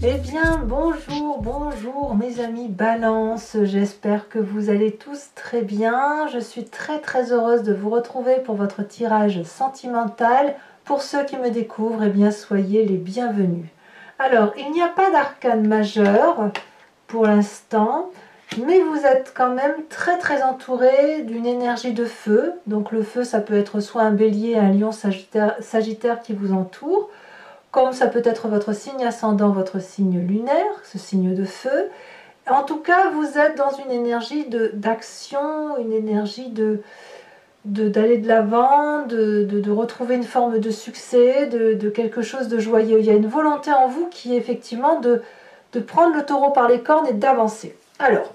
Eh bien, bonjour mes amis Balance, j'espère que vous allez tous très bien. Je suis très heureuse de vous retrouver pour votre tirage sentimental. Pour ceux qui me découvrent, eh bien, soyez les bienvenus. Alors, il n'y a pas d'arcane majeur pour l'instant, mais vous êtes quand même très entouré d'une énergie de feu. Donc le feu, ça peut être soit un bélier, un lion sagittaire qui vous entoure, comme ça peut être votre signe ascendant, votre signe lunaire, ce signe de feu. En tout cas, vous êtes dans une énergie d'action, une énergie d'aller de l'avant, de retrouver une forme de succès, de quelque chose de joyeux. Il y a une volonté en vous qui est effectivement de prendre le taureau par les cornes et d'avancer. Alors,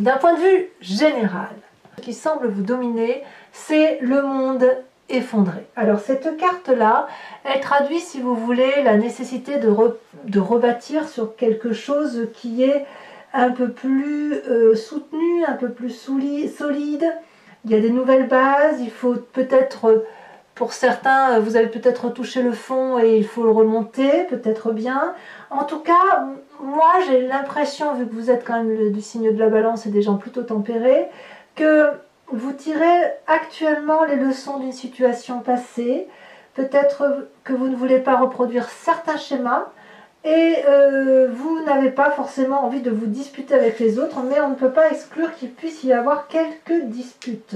d'un point de vue général, ce qui semble vous dominer, c'est le monde effondré. Alors cette carte-là, elle traduit, si vous voulez, la nécessité de rebâtir sur quelque chose qui est un peu plus soutenu, un peu plus solide. Il y a des nouvelles bases, il faut peut-être, pour certains, vous avez peut-être touché le fond et il faut le remonter, peut-être bien. En tout cas, moi j'ai l'impression, vu que vous êtes quand même du signe de la balance et des gens plutôt tempérés, que vous tirez actuellement les leçons d'une situation passée. Peut-être que vous ne voulez pas reproduire certains schémas et vous n'avez pas forcément envie de vous disputer avec les autres, mais on ne peut pas exclure qu'il puisse y avoir quelques disputes.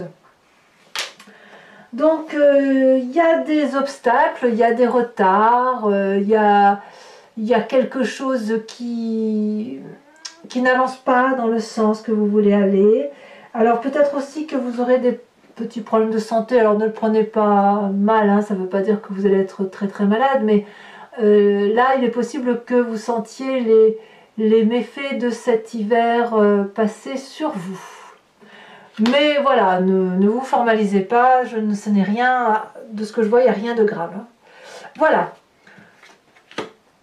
Donc il y a des obstacles, il y a des retards, il y a quelque chose qui n'avance pas dans le sens que vous voulez aller. Alors peut-être aussi que vous aurez des petits problèmes de santé, alors ne le prenez pas mal, hein, ça ne veut pas dire que vous allez être très malade, mais là il est possible que vous sentiez les méfaits de cet hiver passer sur vous. Mais voilà, ne vous formalisez pas, ce n'est rien, de ce que je vois, il n'y a rien de grave. Voilà.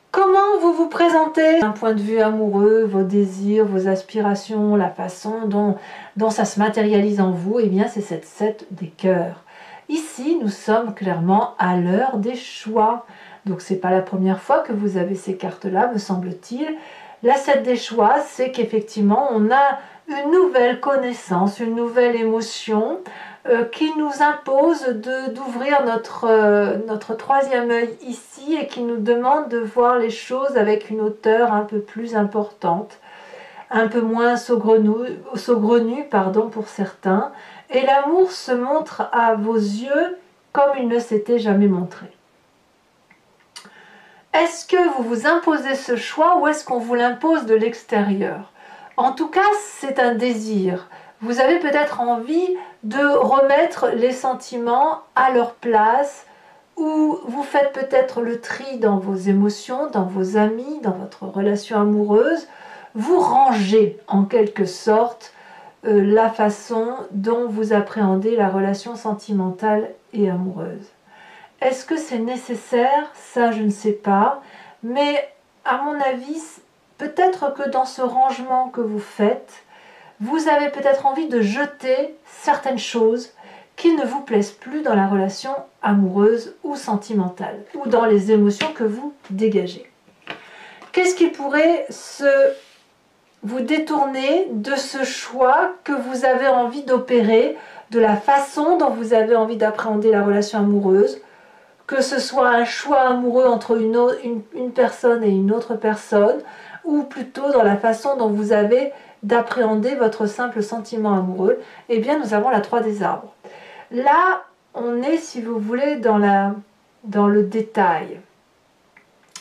Comment vous vous présentez d'un point de vue amoureux, vos désirs, vos aspirations, la façon dont ça se matérialise en vous, eh bien c'est cette 7 des cœurs. Ici, nous sommes clairement à l'heure des choix. Donc c'est pas la première fois que vous avez ces cartes-là, me semble-t-il. La 7 des choix, c'est qu'effectivement, on a une nouvelle connaissance, une nouvelle émotion qui nous impose d'ouvrir notre troisième œil ici et qui nous demande de voir les choses avec une hauteur un peu plus importante, un peu moins saugrenue pour certains. Et l'amour se montre à vos yeux comme il ne s'était jamais montré. Est-ce que vous vous imposez ce choix ou est-ce qu'on vous l'impose de l'extérieur? En tout cas, c'est un désir. Vous avez peut-être envie de remettre les sentiments à leur place, ou vous faites peut-être le tri dans vos émotions, dans vos amis, dans votre relation amoureuse. Vous rangez en quelque sorte la façon dont vous appréhendez la relation sentimentale et amoureuse. Est-ce que c'est nécessaire? Ça, je ne sais pas. Mais à mon avis, peut-être que dans ce rangement que vous faites, vous avez peut-être envie de jeter certaines choses qui ne vous plaisent plus dans la relation amoureuse ou sentimentale, ou dans les émotions que vous dégagez. Qu'est-ce qui pourrait vous détourner de ce choix que vous avez envie d'opérer, de la façon dont vous avez envie d'appréhender la relation amoureuse, que ce soit un choix amoureux entre une personne et une autre personne, ou plutôt dans la façon dont vous avez d'appréhender votre simple sentiment amoureux, eh bien nous avons la 3 des arbres. Là, on est, si vous voulez, dans le détail.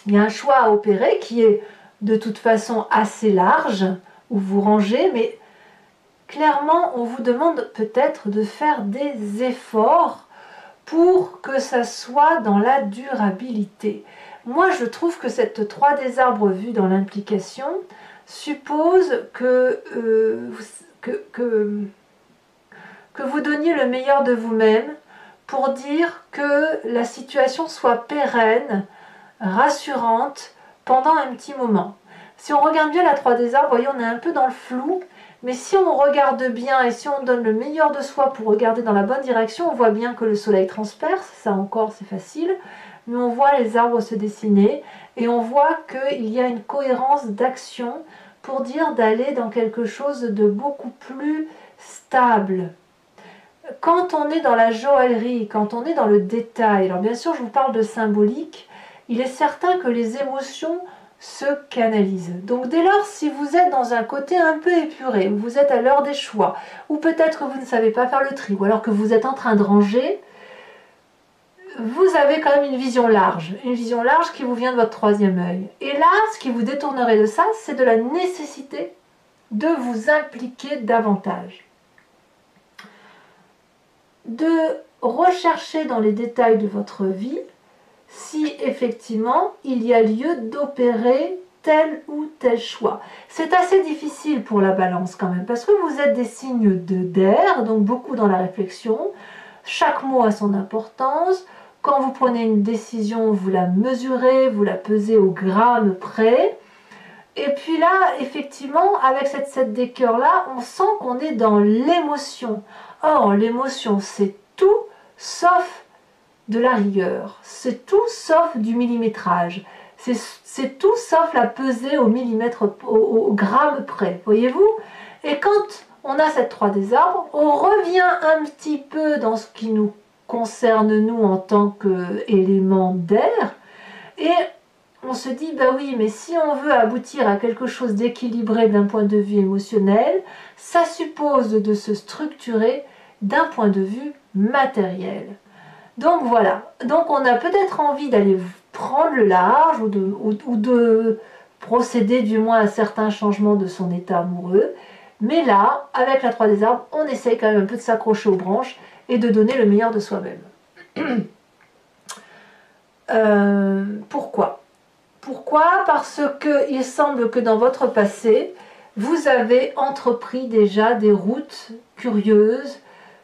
Il y a un choix à opérer qui est de toute façon assez large, où vous rangez, mais clairement, on vous demande peut-être de faire des efforts pour que ça soit dans la durabilité. Moi, je trouve que cette 3 des arbres vue dans l'implication suppose que vous donniez le meilleur de vous-même pour dire que la situation soit pérenne, rassurante, pendant un petit moment. Si on regarde bien la 3 des arbres, vous voyez, on est un peu dans le flou, mais si on regarde bien et si on donne le meilleur de soi pour regarder dans la bonne direction, on voit bien que le soleil transperce, ça encore c'est facile, mais on voit les arbres se dessiner et on voit qu'il y a une cohérence d'action pour dire d'aller dans quelque chose de beaucoup plus stable. Quand on est dans la joaillerie, quand on est dans le détail, alors bien sûr je vous parle de symbolique, il est certain que les émotions se canalisent. Donc dès lors, si vous êtes dans un côté un peu épuré, où vous êtes à l'heure des choix, ou peut-être que vous ne savez pas faire le tri, ou alors que vous êtes en train de ranger, vous avez quand même une vision large qui vous vient de votre troisième œil. Et là, ce qui vous détournerait de ça, c'est de la nécessité de vous impliquer davantage. De rechercher dans les détails de votre vie si effectivement il y a lieu d'opérer tel ou tel choix. C'est assez difficile pour la balance quand même, parce que vous êtes des signes d'air, donc beaucoup dans la réflexion. Chaque mot a son importance. Quand vous prenez une décision, vous la mesurez, vous la pesez au gramme près. Et puis là, effectivement, avec cette 7 des cœurs là, on sent qu'on est dans l'émotion. Or, l'émotion, c'est tout sauf de la rigueur. C'est tout sauf du millimétrage. C'est tout sauf la pesée au millimètre, au gramme près. Voyez-vous? Et quand on a cette 3 des arbres, on revient un petit peu dans ce qui nous concerne, nous, en tant qu'élément d'air. Et on se dit, bah oui, mais si on veut aboutir à quelque chose d'équilibré d'un point de vue émotionnel, ça suppose de se structurer d'un point de vue matériel. Donc voilà, donc on a peut-être envie d'aller prendre le large ou de procéder du moins à certains changements de son état amoureux. Mais là, avec la 3 des arbres, on essaye quand même un peu de s'accrocher aux branches et de donner le meilleur de soi-même. Pourquoi ? Pourquoi ? Parce qu'il semble que dans votre passé, vous avez entrepris déjà des routes curieuses,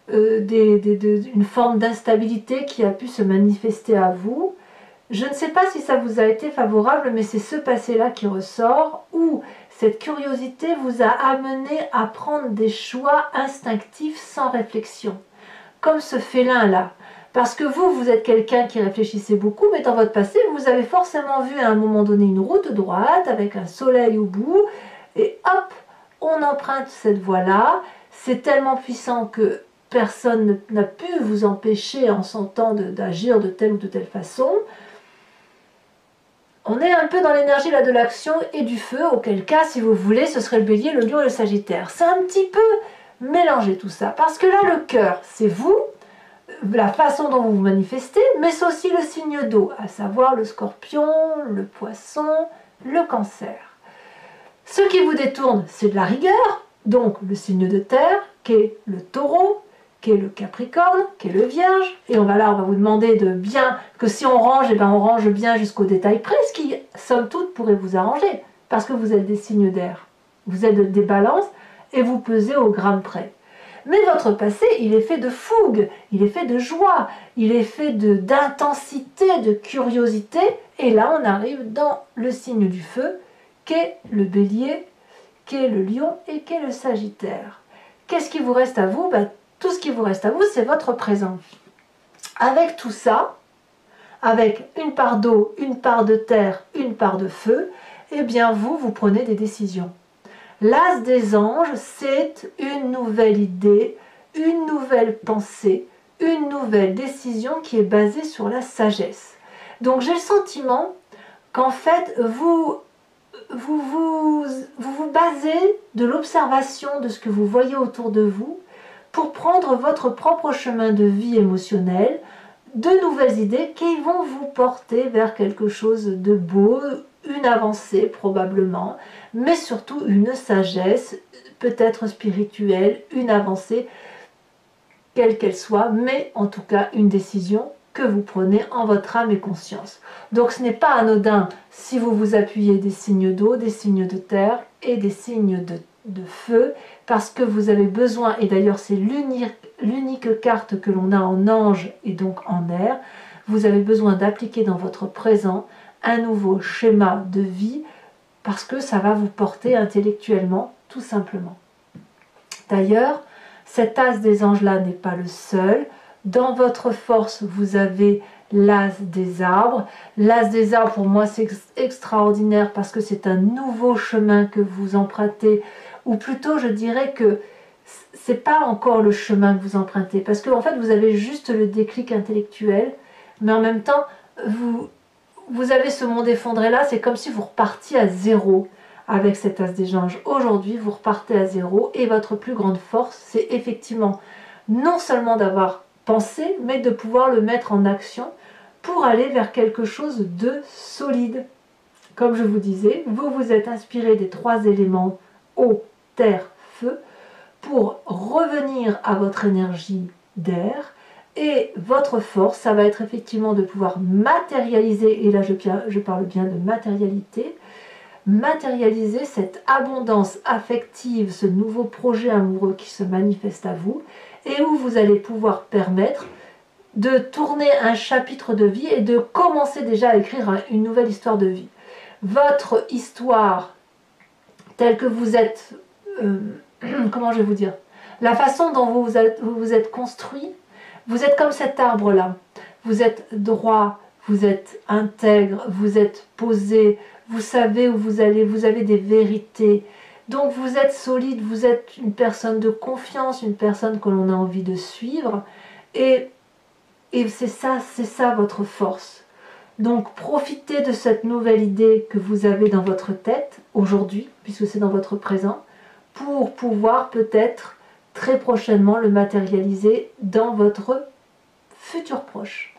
une forme d'instabilité qui a pu se manifester à vous. Je ne sais pas si ça vous a été favorable, mais c'est ce passé-là qui ressort, où cette curiosité vous a amené à prendre des choix instinctifs sans réflexion, comme ce félin-là. Parce que vous êtes quelqu'un qui réfléchissait beaucoup, mais dans votre passé, vous avez forcément vu à un moment donné une route droite avec un soleil au bout, et hop, on emprunte cette voie-là. C'est tellement puissant que personne n'a pu vous empêcher en son temps d'agir de telle ou de telle façon. On est un peu dans l'énergie là de l'action et du feu, auquel cas, si vous voulez, ce serait le bélier, le lion et le sagittaire. C'est un petit peu mélangé tout ça, parce que là, le cœur, c'est vous, la façon dont vous vous manifestez, mais c'est aussi le signe d'eau, à savoir le scorpion, le poisson, le cancer. Ce qui vous détourne, c'est de la rigueur, donc le signe de terre, qui est le taureau, qui est le capricorne, qui est le vierge, et on va vous demander de bien, que si on range, eh ben on range bien jusqu'au détail près, ce qui, somme toute, pourrait vous arranger, parce que vous êtes des signes d'air, vous êtes des balances, et vous pesez au gramme près. Mais votre passé, il est fait de fougue, il est fait de joie, il est fait d'intensité, de curiosité, et là on arrive dans le signe du feu, qu'est le bélier, qu'est le lion et qu'est le sagittaire. Qu'est-ce qui vous reste à vous ? Tout ce qui vous reste à vous, c'est votre présent. Avec tout ça, avec une part d'eau, une part de terre, une part de feu, eh bien vous prenez des décisions. L'as des anges, c'est une nouvelle idée, une nouvelle pensée, une nouvelle décision qui est basée sur la sagesse. Donc j'ai le sentiment qu'en fait, vous basez de l'observation de ce que vous voyez autour de vous pour prendre votre propre chemin de vie émotionnel, de nouvelles idées qui vont vous porter vers quelque chose de beau, une avancée probablement, mais surtout une sagesse, peut-être spirituelle, une avancée, quelle qu'elle soit, mais en tout cas une décision que vous prenez en votre âme et conscience. Donc ce n'est pas anodin si vous vous appuyez des signes d'eau, des signes de terre et des signes de feu, parce que vous avez besoin, et d'ailleurs c'est l'unique carte que l'on a en ange et donc en air, vous avez besoin d'appliquer dans votre présent un nouveau schéma de vie, parce que ça va vous porter intellectuellement, tout simplement. D'ailleurs, cet as des anges-là n'est pas le seul. Dans votre force, vous avez l'as des arbres. L'as des arbres, pour moi, c'est extraordinaire parce que c'est un nouveau chemin que vous empruntez, ou plutôt, je dirais que c'est pas encore le chemin que vous empruntez, parce que en fait, vous avez juste le déclic intellectuel, mais en même temps, vous avez ce monde effondré là, c'est comme si vous repartiez à zéro avec cet as des anges. Aujourd'hui, vous repartez à zéro et votre plus grande force, c'est effectivement non seulement d'avoir pensé, mais de pouvoir le mettre en action pour aller vers quelque chose de solide. Comme je vous disais, vous vous êtes inspiré des 3 éléments eau, terre, feu pour revenir à votre énergie d'air. Et votre force, ça va être effectivement de pouvoir matérialiser, et là je parle bien de matérialité, matérialiser cette abondance affective, ce nouveau projet amoureux qui se manifeste à vous, et où vous allez pouvoir permettre de tourner un chapitre de vie et de commencer déjà à écrire une nouvelle histoire de vie. Votre histoire, telle que vous êtes, comment je vais vous dire, la façon dont vous vous êtes construit, vous êtes comme cet arbre-là. Vous êtes droit, vous êtes intègre, vous êtes posé, vous savez où vous allez, vous avez des vérités. Donc vous êtes solide, vous êtes une personne de confiance, une personne que l'on a envie de suivre. Et c'est ça votre force. Donc profitez de cette nouvelle idée que vous avez dans votre tête aujourd'hui, puisque c'est dans votre présent, pour pouvoir peut-être très prochainement le matérialiser dans votre futur proche.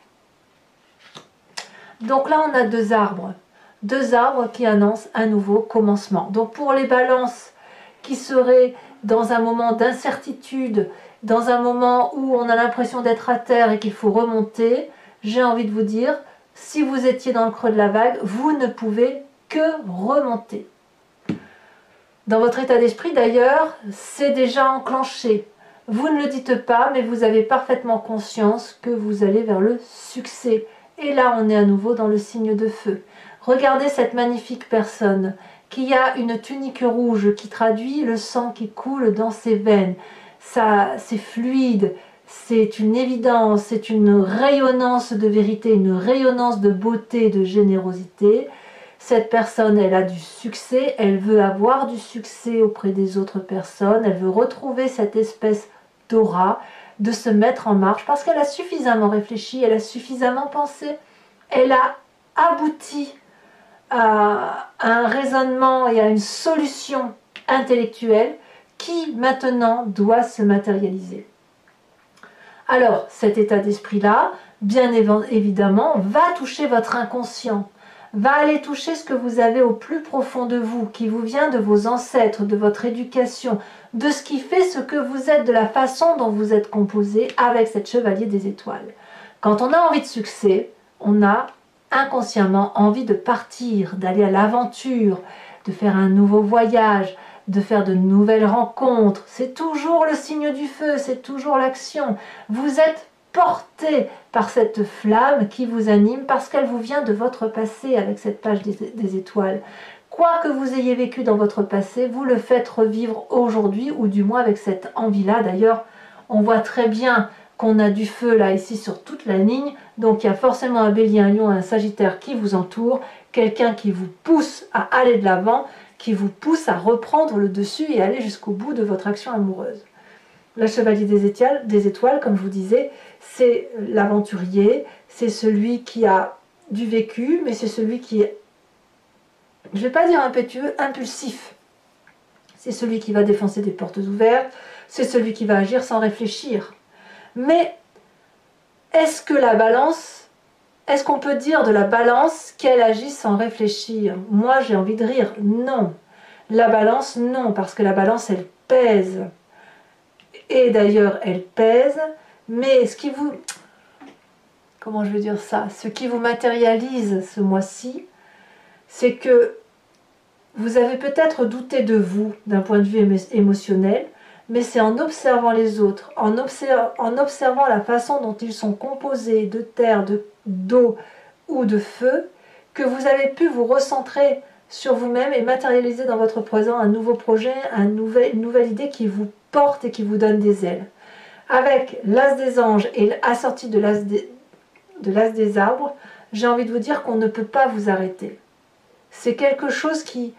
Donc là, on a 2 arbres. 2 arbres qui annoncent un nouveau commencement. Donc pour les balances qui seraient dans un moment d'incertitude, dans un moment où on a l'impression d'être à terre et qu'il faut remonter, j'ai envie de vous dire, si vous étiez dans le creux de la vague, vous ne pouvez que remonter. Dans votre état d'esprit d'ailleurs, c'est déjà enclenché. Vous ne le dites pas, mais vous avez parfaitement conscience que vous allez vers le succès. Et là, on est à nouveau dans le signe de feu. Regardez cette magnifique personne qui a une tunique rouge qui traduit le sang qui coule dans ses veines. Ça, c'est fluide, c'est une évidence, c'est une rayonnance de vérité, une rayonnance de beauté, de générosité. Cette personne, elle a du succès, elle veut avoir du succès auprès des autres personnes, elle veut retrouver cette espèce d'aura, de se mettre en marche, parce qu'elle a suffisamment réfléchi, elle a suffisamment pensé, elle a abouti à un raisonnement et à une solution intellectuelle qui maintenant doit se matérialiser. Alors, cet état d'esprit-là, bien évidemment, va toucher votre inconscient, va aller toucher ce que vous avez au plus profond de vous, qui vous vient de vos ancêtres, de votre éducation, de ce qui fait ce que vous êtes, de la façon dont vous êtes composé avec cette chevalier des étoiles. Quand on a envie de succès, on a inconsciemment envie de partir, d'aller à l'aventure, de faire un nouveau voyage, de faire de nouvelles rencontres. C'est toujours le signe du feu, c'est toujours l'action. Vous êtes porté par cette flamme qui vous anime parce qu'elle vous vient de votre passé avec cette page des étoiles. Quoi que vous ayez vécu dans votre passé, vous le faites revivre aujourd'hui, ou du moins avec cette envie-là. D'ailleurs, on voit très bien qu'on a du feu là, ici, sur toute la ligne. Donc, il y a forcément un bélier, un lion, un sagittaire qui vous entoure. Quelqu'un qui vous pousse à aller de l'avant, qui vous pousse à reprendre le dessus et aller jusqu'au bout de votre action amoureuse. Le chevalier des étoiles, comme je vous disais, c'est l'aventurier, c'est celui qui a du vécu, mais c'est celui qui est, je ne vais pas dire impétueux, impulsif. C'est celui qui va défoncer des portes ouvertes, c'est celui qui va agir sans réfléchir. Mais est-ce que la balance, est-ce qu'on peut dire de la balance qu'elle agit sans réfléchir? Moi, j'ai envie de rire. Non. La balance, non, parce que la balance, elle pèse. Et d'ailleurs, elle pèse, mais ce qui vous... Comment je veux dire ça? Ce qui vous matérialise ce mois-ci, c'est que vous avez peut-être douté de vous d'un point de vue émotionnel, mais c'est en observant les autres, en observant la façon dont ils sont composés de terre, d'eau ou de feu, que vous avez pu vous recentrer sur vous-même et matérialiser dans votre présent un nouveau projet, une nouvelle idée qui vous porte et qui vous donne des ailes. Avec l'as des anges et assorti de de l'As des arbres, j'ai envie de vous dire qu'on ne peut pas vous arrêter. C'est quelque chose qui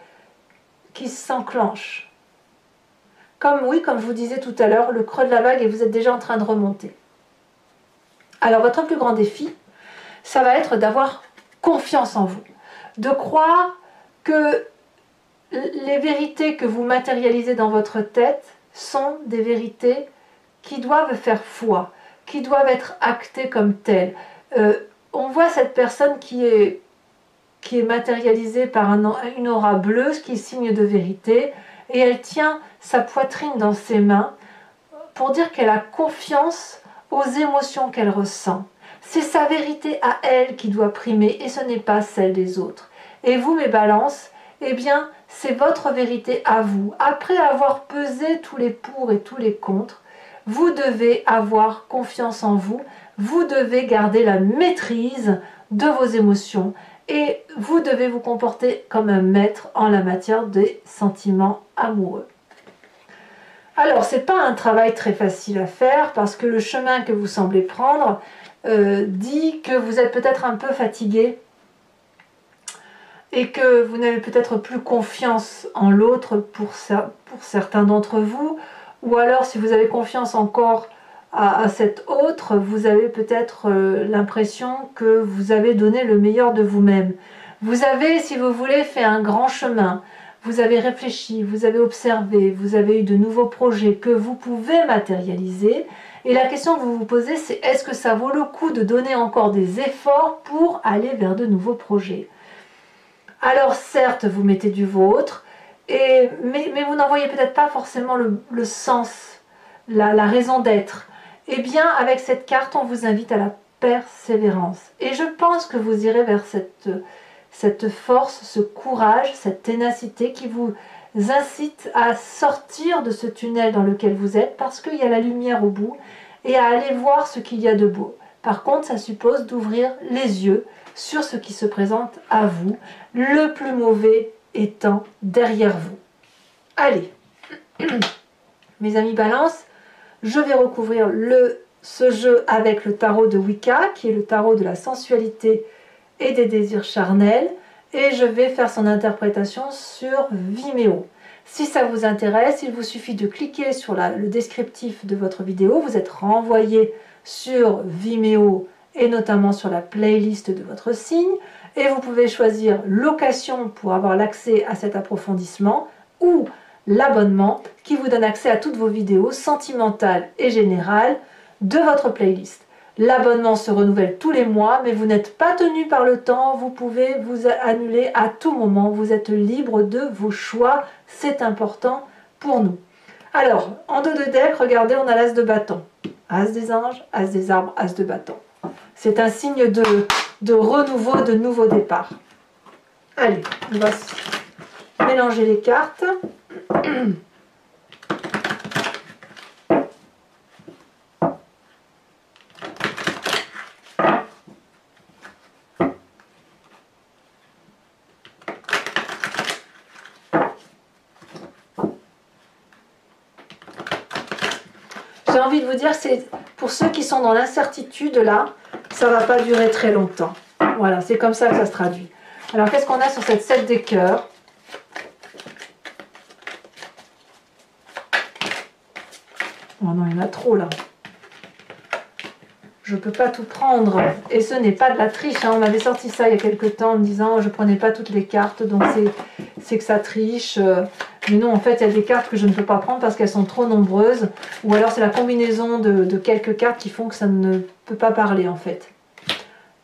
s'enclenche. Comme je vous disais tout à l'heure, le creux de la vague et vous êtes déjà en train de remonter. Alors votre plus grand défi, ça va être d'avoir confiance en vous, de croire que les vérités que vous matérialisez dans votre tête sont des vérités qui doivent faire foi, qui doivent être actées comme telles. On voit cette personne qui est matérialisée par une aura bleue, ce qui est signe de vérité, et elle tient sa poitrine dans ses mains pour dire qu'elle a confiance aux émotions qu'elle ressent. C'est sa vérité à elle qui doit primer et ce n'est pas celle des autres. Et vous, mes balances, eh bien, c'est votre vérité à vous. Après avoir pesé tous les pour et tous les contre, vous devez avoir confiance en vous, vous devez garder la maîtrise de vos émotions et vous devez vous comporter comme un maître en la matière des sentiments amoureux. Alors, ce n'est pas un travail très facile à faire parce que le chemin que vous semblez prendre dit que vous êtes peut-être un peu fatigué et que vous n'avez peut-être plus confiance en l'autre pour certains d'entre vous, ou alors si vous avez confiance encore à cet autre, vous avez peut-être l'impression que vous avez donné le meilleur de vous-même. Vous avez, si vous voulez, fait un grand chemin. Vous avez réfléchi, vous avez observé, vous avez eu de nouveaux projets que vous pouvez matérialiser. Et la question que vous vous posez, c'est est-ce que ça vaut le coup de donner encore des efforts pour aller vers de nouveaux projets? Alors certes, vous mettez du vôtre, mais vous n'en voyez peut-être pas forcément le sens, la raison d'être. Eh bien, avec cette carte, on vous invite à la persévérance. Et je pense que vous irez vers cette force, ce courage, cette ténacité qui vous incite à sortir de ce tunnel dans lequel vous êtes parce qu'il y a la lumière au bout et à aller voir ce qu'il y a de beau. Par contre, ça suppose d'ouvrir les yeux sur ce qui se présente à vous, le plus mauvais étant derrière vous. Allez, mes amis Balance, je vais recouvrir ce jeu avec le tarot de Wicca, qui est le tarot de la sensualité et des désirs charnels, et je vais faire son interprétation sur Vimeo. Si ça vous intéresse, il vous suffit de cliquer sur le descriptif de votre vidéo, vous êtes renvoyé sur Vimeo et notamment sur la playlist de votre signe, et vous pouvez choisir location pour avoir l'accès à cet approfondissement ou l'abonnement qui vous donne accès à toutes vos vidéos sentimentales et générales de votre playlist. L'abonnement se renouvelle tous les mois, mais vous n'êtes pas tenu par le temps, vous pouvez vous annuler à tout moment, vous êtes libre de vos choix, c'est important pour nous. Alors, en dos de deck, regardez, on a l'as de bâton. As des anges, as des arbres, as de bâton. C'est un signe de renouveau, de nouveau départ. Allez, on va mélanger les cartes. J'ai envie de vous dire, c'est pour ceux qui sont dans l'incertitude là, ça ne va pas durer très longtemps. Voilà, c'est comme ça que ça se traduit. Alors, qu'est-ce qu'on a sur cette 7 des cœurs? Oh non, il y en a trop là. Je ne peux pas tout prendre. Et ce n'est pas de la triche. Hein. On m'avait sorti ça il y a quelques temps en me disant je ne prenais pas toutes les cartes, donc c'est que ça triche. Mais non, en fait, il y a des cartes que je ne peux pas prendre parce qu'elles sont trop nombreuses. Ou alors c'est la combinaison de quelques cartes qui font que ça ne peut pas parler en fait.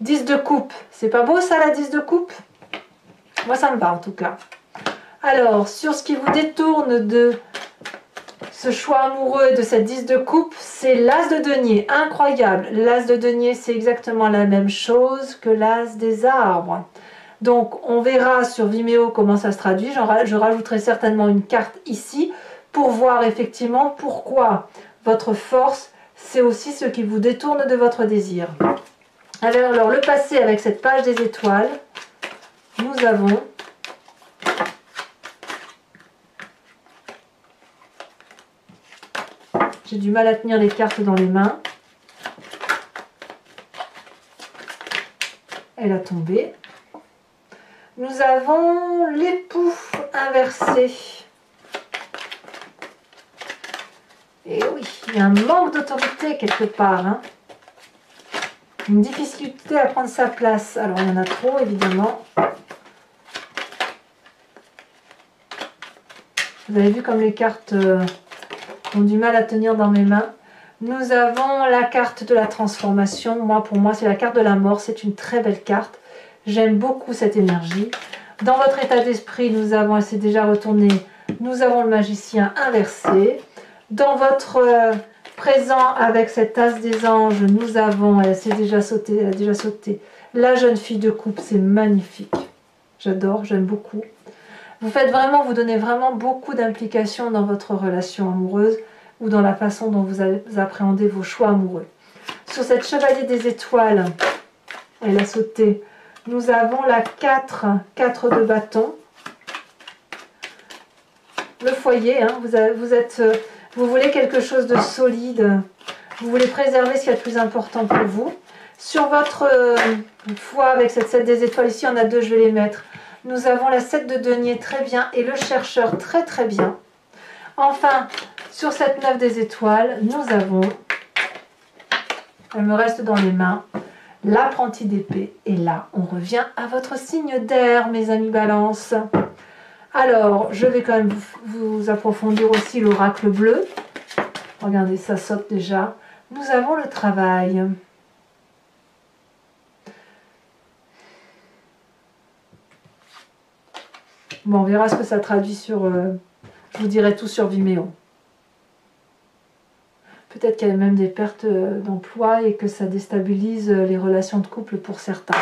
10 de coupe. C'est pas beau ça, la 10 de coupe? Moi, ça me va en tout cas. Alors, sur ce qui vous détourne de ce choix amoureux et de cette 10 de coupe, c'est l'as de denier. Incroyable. L'as de denier, c'est exactement la même chose que l'as des arbres. Donc, on verra sur Vimeo comment ça se traduit. Je rajouterai certainement une carte ici pour voir effectivement pourquoi votre force, c'est aussi ce qui vous détourne de votre désir. Alors, le passé avec cette page des étoiles, nous avons j'ai du mal à tenir les cartes dans les mains. elle a tombé. Nous avons l'époux inversé. Et oui, il y a un manque d'autorité quelque part, hein. Une difficulté à prendre sa place. Alors, il y en a trop, évidemment. Vous avez vu comme les cartes ont du mal à tenir dans mes mains. Nous avons la carte de la transformation. Pour moi, c'est la carte de la mort. C'est une très belle carte. J'aime beaucoup cette énergie. Dans votre état d'esprit, nous avons, elle s'est déjà retournée, nous avons le magicien inversé. Dans votre présent avec cette as des anges, nous avons, elle s'est déjà sautée, elle a déjà sauté, la jeune fille de coupe, c'est magnifique. J'adore, j'aime beaucoup. Vous donnez vraiment beaucoup d'implication dans votre relation amoureuse ou dans la façon dont vous appréhendez vos choix amoureux. Sur cette chevalier des étoiles, elle a sauté. Nous avons la 4 de bâton. Le foyer, hein, vous voulez quelque chose de solide. Vous voulez préserver ce qui est le plus important pour vous. Sur votre foi avec cette 7 des étoiles, ici on a 2, je vais les mettre. Nous avons la 7 de denier, très bien, et le chercheur, très très bien. Enfin, sur cette 9 des étoiles, nous avons, elle me reste dans les mains, l'apprenti d'épée. Et là, on revient à votre signe d'air, mes amis Balance. Alors, je vais quand même vous approfondir aussi l'oracle bleu. Regardez, ça saute déjà. Nous avons le travail. Bon, on verra ce que ça traduit sur... je vous dirai tout sur Vimeo. Peut-être qu'il y a même des pertes d'emploi et que ça déstabilise les relations de couple pour certains.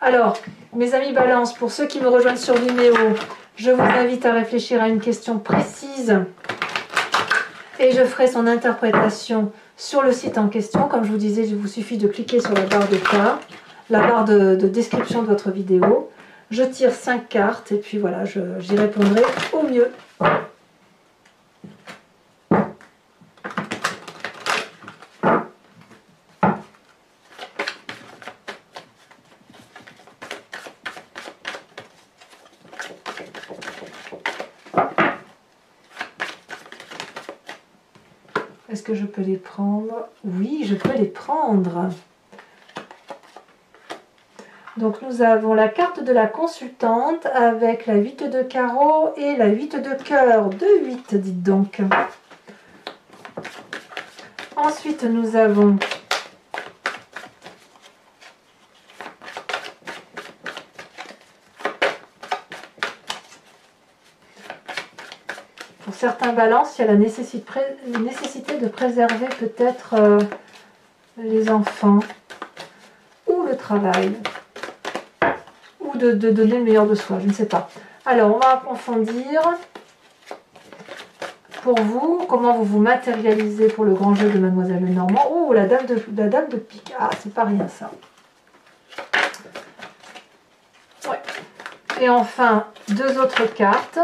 Alors, mes amis Balance, pour ceux qui me rejoignent sur Vimeo, je vous invite à réfléchir à une question précise et je ferai son interprétation sur le site en question. Comme je vous disais, il vous suffit de cliquer sur la barre de cas, la barre de description de votre vidéo. Je tire 5 cartes et puis voilà, j'y répondrai au mieux. Est-ce que je peux les prendre? Oui, je peux les prendre. Donc nous avons la carte de la consultante avec la 8 de carreau et la 8 de cœur. 2-8, dites donc. Ensuite, nous avons pour certains balances, il y a la nécessité de préserver peut-être les enfants ou le travail. Ou de donner le meilleur de soi, je ne sais pas. Alors, on va approfondir pour vous, comment vous vous matérialisez pour le grand jeu de Mademoiselle Lenormand. Oh, la dame de pique. Ah, c'est pas rien ça. Ouais. Et enfin, 2 autres cartes.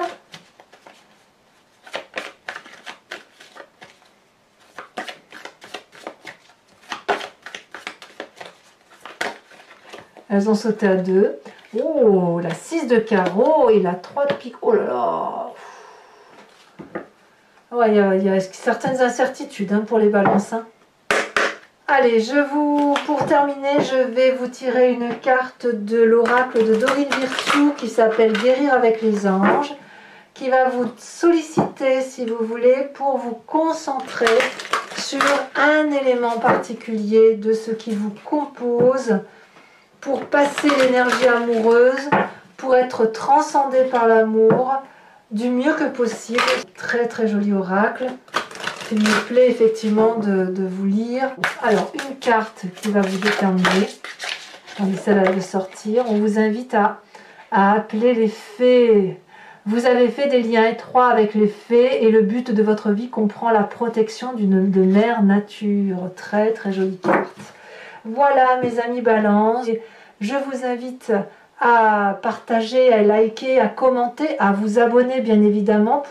Elles ont sauté à 2. Oh, la 6 de carreau et la 3 de pique. Oh là là. Ouais, il y a certaines incertitudes hein, pour les balances. Hein. Allez, pour terminer, je vais vous tirer une carte de l'oracle de Dorine Virtue qui s'appelle Guérir avec les anges, qui va vous solliciter, si vous voulez, pour vous concentrer sur un élément particulier de ce qui vous compose, pour passer l'énergie amoureuse, pour être transcendé par l'amour du mieux que possible. Très très joli oracle. Il me plaît effectivement de vous lire. Alors, une carte qui va vous déterminer. On essaie de sortir. On vous invite à appeler les fées. Vous avez fait des liens étroits avec les fées et le but de votre vie comprend la protection de mère nature. Très très jolie carte. Voilà mes amis Balance. Je vous invite à partager, à liker, à commenter, à vous abonner bien évidemment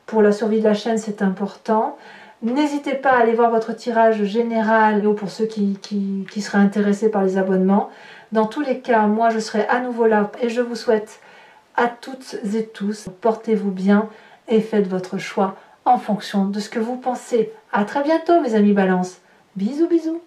pour la survie de la chaîne, c'est important. N'hésitez pas à aller voir votre tirage général pour ceux qui seraient intéressés par les abonnements. Dans tous les cas, moi je serai à nouveau là et je vous souhaite à toutes et tous, portez-vous bien et faites votre choix en fonction de ce que vous pensez. À très bientôt mes amis Balance. Bisous bisous.